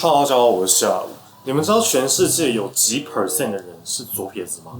Hello，大家好，我是夏午。你们知道全世界有几%的人是左撇子吗？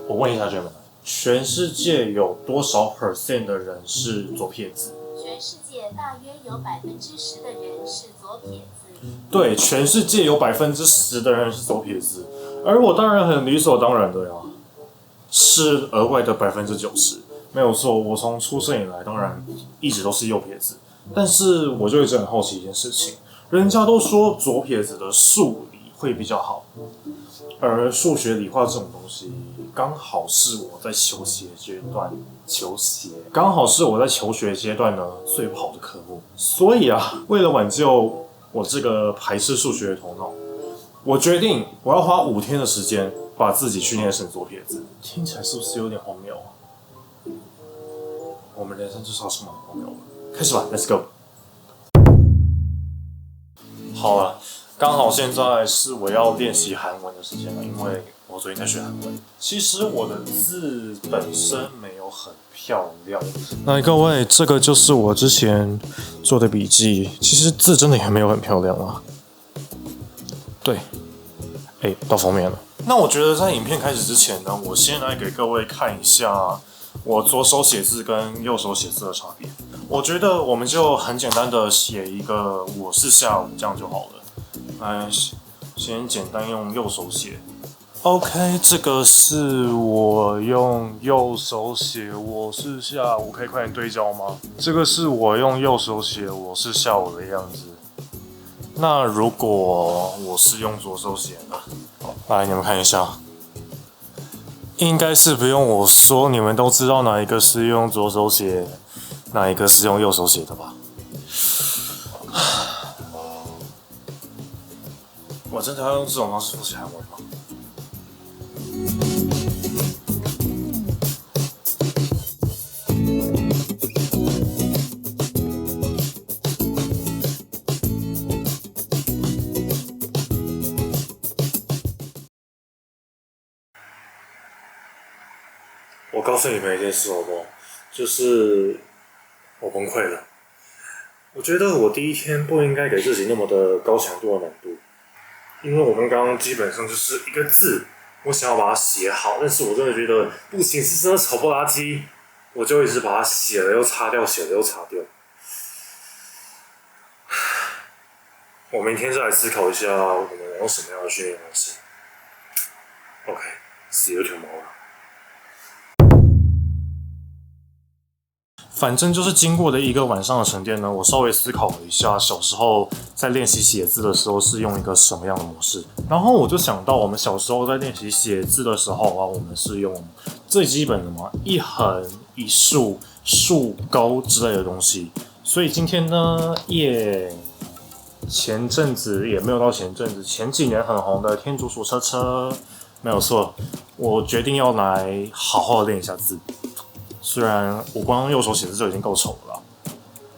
我问一下这们，全世界有多少%的人是左撇子？全世界大约有10%的人是左撇子。对，全世界有10%的人是左撇子，而我当然很理所当然的呀，是额外的90%，没有错。我从出生以来，当然一直都是右撇子，但是我就一直很好奇一件事情，人家都说左撇子的数理会比较好，而数学、理化这种东西，刚好是我在求学阶段呢最不好的科目。所以啊，为了挽救我这个排斥数学的头脑，我决定我要花5天的时间把自己训练成左撇子。听起来是不是有点荒谬啊？我们人生就是要充满荒谬了。开始吧 ，Let's go。好了，刚好现在是我要练习韩文的时间了，因为我最近在学韩文。其实我的字本身没有很漂亮。那各位，这个就是我之前做的笔记。其实字真的也没有很漂亮啊。对，到封面了。那我觉得在影片开始之前呢，我先来给各位看一下我左手写字跟右手写字的差别。我觉得我们就很简单的写一个我是下午这样就好了。来，先简单用右手写。OK， 这个是我用右手写我是下午，可以快点对焦吗？这个是我用右手写我是下午的样子。那如果我是用左手写呢？来，你们看一下，应该是不用我说，你们都知道哪一个是用左手写，哪一个是用右手写的吧？我真的要用这种方式复习韩文吗？我告诉你们一件事好不好？就是我崩溃了。我觉得我第一天不应该给自己那么的高强度的难度，因为我们刚刚基本上就是一个字，我想要把它写好，但是我真的觉得不行，是真的丑不拉几，我就一直把它写了又擦掉，写了又擦掉。我明天再来思考一下，我们用什么样的训练方式。OK，see you tomorrow。反正就是经过的一个晚上的沉淀呢，我稍微思考了一下，小时候在练习写字的时候是用一个什么样的模式，然后我就想到我们小时候在练习写字的时候啊，我们是用最基本的嘛，一横一竖、竖钩之类的东西。所以今天呢，前阵子也没有到前阵子，前几年很红的天竺鼠车车，没有错，我决定要来好好的练一下字。虽然我光用右手写字就已经够丑了啦，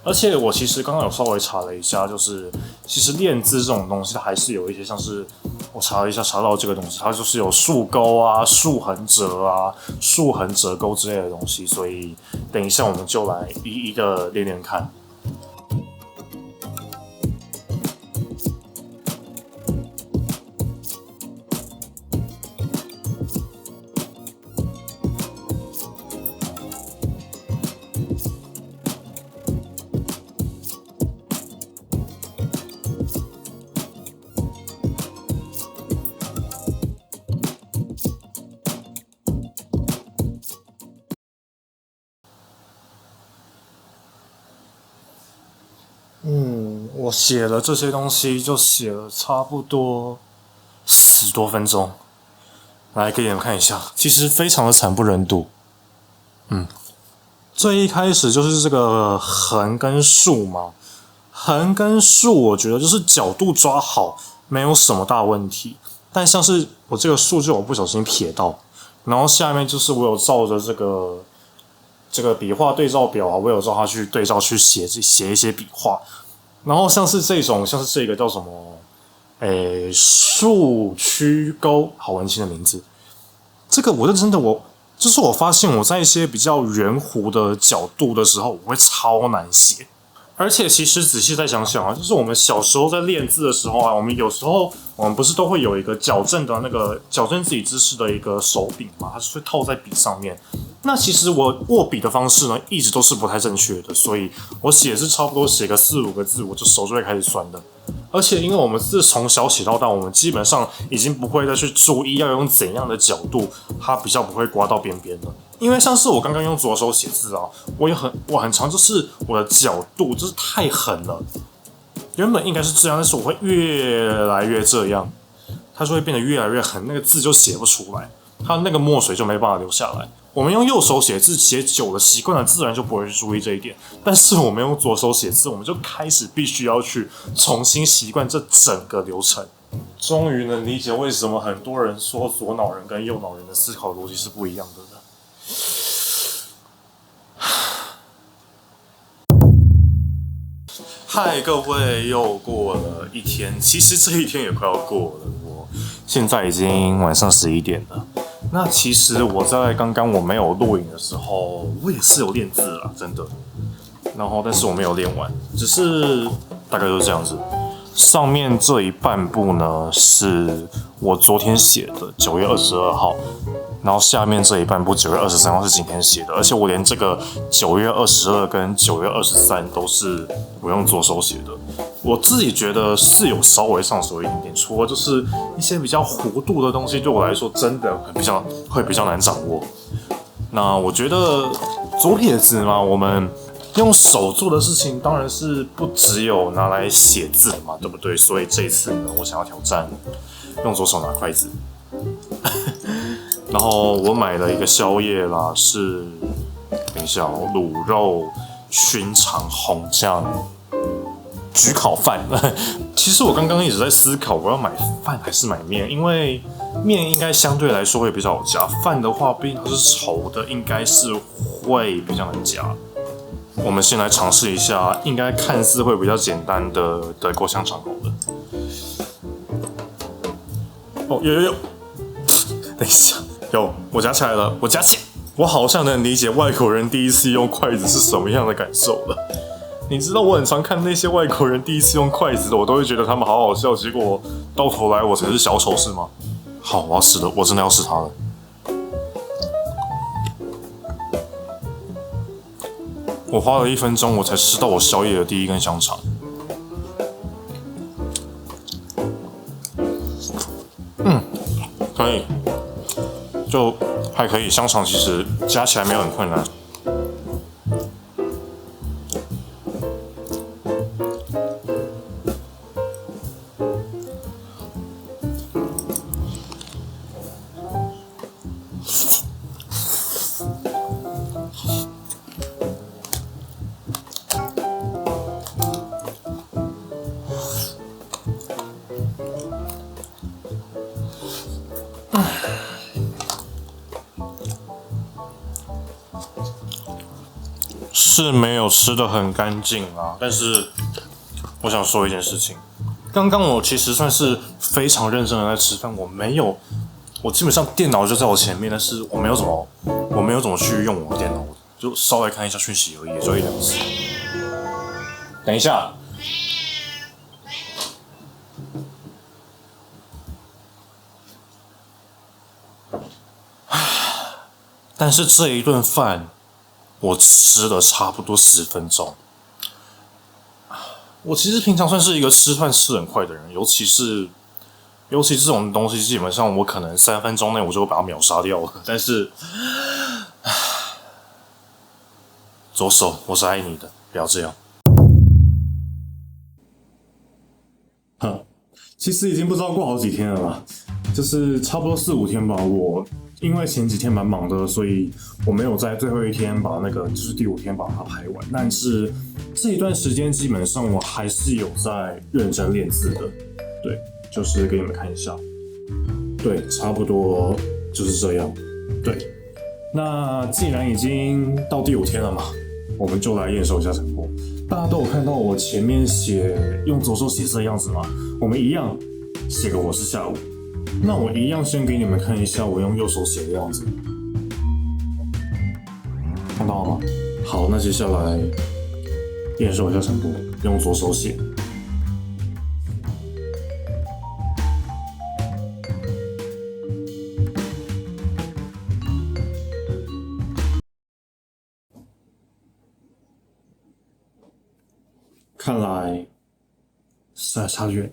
而且我其实刚刚有稍微查了一下，就是其实练字这种东西，它还是有一些像是我查了一下，查到这个东西，它就是有竖钩啊、竖横折啊、竖横折钩之类的东西，所以等一下我们就来一一的练练看。我写了这些东西，就写了差不多10多分钟。来给你们看一下，其实非常的惨不忍睹。最一开始就是这个横跟竖嘛，横跟竖我觉得就是角度抓好，没有什么大问题。但像是我这个竖就我不小心撇到，然后下面就是我有照着这个笔画对照表啊，我有照它去对照去写一些笔画。然后像是这个叫什么？竖曲钩，好文青的名字。这个我就真的就是我发现我在一些比较圆弧的角度的时候，我会超难写。而且其实仔细再想想啊，就是我们小时候在练字的时候啊，我们有时候我们不是都会有一个矫正的那个矫正自己姿势的一个手柄嘛，它是会套在笔上面。那其实我握笔的方式呢，一直都是不太正确的，所以我写是差不多写个4-5个字，我就手就会开始酸的。而且因为我们是从小写到大，我们基本上已经不会再去注意要用怎样的角度，它比较不会刮到边边了。因为像是我刚刚用左手写字啊，我很常就是我的角度就是太狠了，原本应该是这样，但是我会越来越这样，它就会变得越来越狠，那个字就写不出来，它那个墨水就没办法留下来。我们用右手写字写久了，习惯了，自然就不会去注意这一点。但是我们用左手写字，我们就开始必须要去重新习惯这整个流程。终于能理解为什么很多人说左脑人跟右脑人的思考逻辑是不一样的了。嗨，各位，又过了一天，其实这一天也快要过了。我现在已经晚上11点了。那其实我在刚刚我没有录影的时候，我也是有练字啦，真的。然后，但是我没有练完，只是大概就是这样子。上面这一半部呢，是我昨天写的，9月22号。然后下面这一半部9月23号是今天写的，而且我连这个9月22跟9月23都是我用左手写的。我自己觉得是有稍微上手一点点，除了就是一些比较弧度的东西，对我来说真的会比较难掌握。那我觉得左撇子嘛，我们用手做的事情当然是不只有拿来写字嘛，对不对？所以这一次呢，我想要挑战用左手拿筷子。然后我买了一个宵夜啦，是等一下卤肉熏肠红酱焗烤饭。其实我刚刚一直在思考，我要买饭还是买面，因为面应该相对来说会比较好夹，饭的话毕竟它是稠的，应该是会比较难夹。我们先来尝试一下，应该看似会比较简单的德国香肠好了。哦，有，等一下。有，我夹起来了，我好像能理解外国人第一次用筷子是什么样的感受了。你知道我很常看那些外国人第一次用筷子的，我都会觉得他们好好笑，结果到头来我才是小丑是吗？好，我要试了，我真的要试它了。我花了1分钟，我才吃到我宵夜的第一根香肠。可以。就还可以，香肠其实加起来没有很困难。是没有吃得很干净啊，但是我想说一件事情，刚刚我其实算是非常认真的在吃饭，我基本上电脑就在我前面，但是我没有怎么去用我的电脑，就稍微看一下讯息而已，也就1-2次。等一下，但是这一顿饭我吃了差不多10分钟。我其实平常算是一个吃饭吃很快的人，尤其是这种东西，基本上我可能3分钟内我就会把它秒杀掉了。但是，左手，我是爱你的，不要这样。其实已经不知道过好几天了吧，就是差不多4-5天吧。我因为前几天蛮忙的，所以我没有在最后一天把那个就是第5天把它拍完。但是这一段时间基本上我还是有在认真练字的，对，就是给你们看一下，对，差不多就是这样。对，那既然已经到第5天了嘛，我们就来验收一下成果。大家都有看到我前面用左手写字的样子吗？我们一样写个我是下午。那我一样先给你们看一下我用右手写的样子，看到了吗？好，那接下来练手下声部，用左手写。看来是还差远。